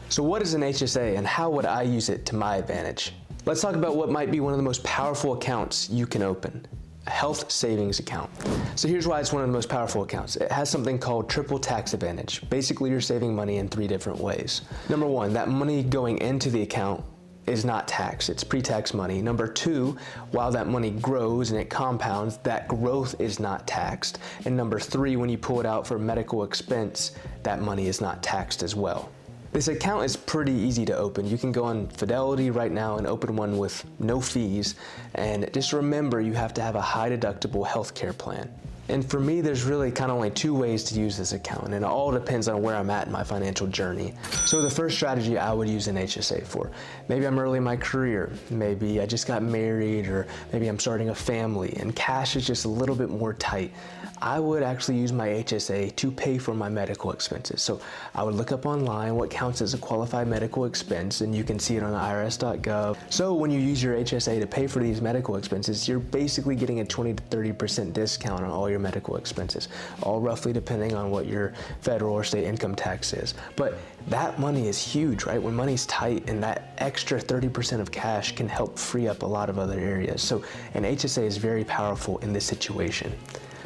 So what is an HSA and how would I use it to my advantage? Let's talk about what might be one of the most powerful accounts you can open. A health savings account. So here's why it's one of the most powerful accounts. It has something called triple tax advantage. Basically, you're saving money in 3 different ways. Number 1, that money going into the account is not taxed. It's pre-tax money. Number 2, while that money grows and it compounds, that growth is not taxed. And number 3, when you pull it out for medical expense, that money is not taxed as well. This account is pretty easy to open. You can go on Fidelity right now and open one with no fees. And just remember, you have to have a high deductible healthcare plan. And for me, there's really kind of only 2 ways to use this account, and it all depends on where I'm at in my financial journey. So the first strategy I would use an HSA for, maybe I'm early in my career, maybe I just got married, or maybe I'm starting a family and cash is just a little bit more tight. I would actually use my HSA to pay for my medical expenses. So I would look up online what counts as a qualified medical expense, and you can see it on irs.gov. So when you use your HSA to pay for these medical expenses, you're basically getting a 20 to 30% discount on all your medical expenses, all roughly depending on what your federal or state income tax is. But that money is huge, right? When money's tight, and that extra 30% of cash can help free up a lot of other areas. So an HSA is very powerful in this situation.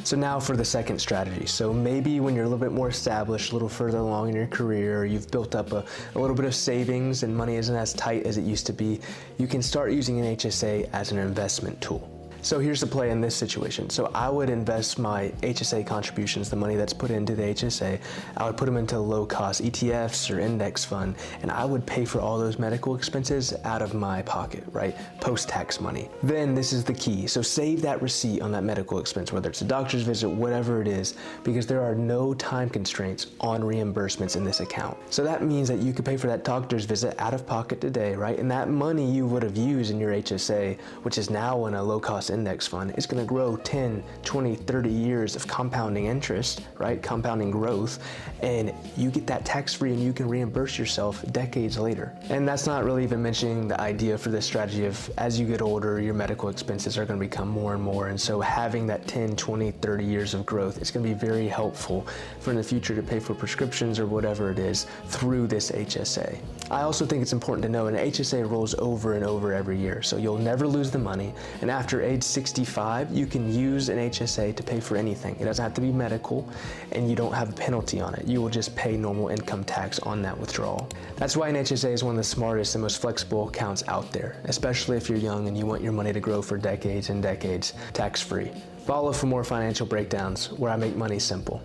So now for the second strategy. So maybe when you're a little bit more established, a little further along in your career, you've built up a little bit of savings and money isn't as tight as it used to be, you can start using an HSA as an investment tool. So here's the play in this situation. So I would invest my HSA contributions, the money that's put into the HSA, I would put them into low-cost ETFs or index fund, and I would pay for all those medical expenses out of my pocket, right? Post-tax money. Then this is the key. So save that receipt on that medical expense, whether it's a doctor's visit, whatever it is, because there are no time constraints on reimbursements in this account. So that means that you could pay for that doctor's visit out of pocket today, right? And that money you would have used in your HSA, which is now in a low-cost index fund, is going to grow 10, 20, 30 years of compounding interest, right? Compounding growth, and you get that tax-free and you can reimburse yourself decades later. And that's not really even mentioning the idea for this strategy of as you get older, your medical expenses are going to become more and more. And so having that 10, 20, 30 years of growth is going to be very helpful for in the future to pay for prescriptions or whatever it is through this HSA. I also think it's important to know an HSA rolls over and over every year, so you'll never lose the money. And after age 65, you can use an HSA to pay for anything. It doesn't have to be medical, and you don't have a penalty on it. You will just pay normal income tax on that withdrawal. That's why an HSA is one of the smartest and most flexible accounts out there, especially if you're young and you want your money to grow for decades and decades tax-free. Follow for more financial breakdowns where I make money simple.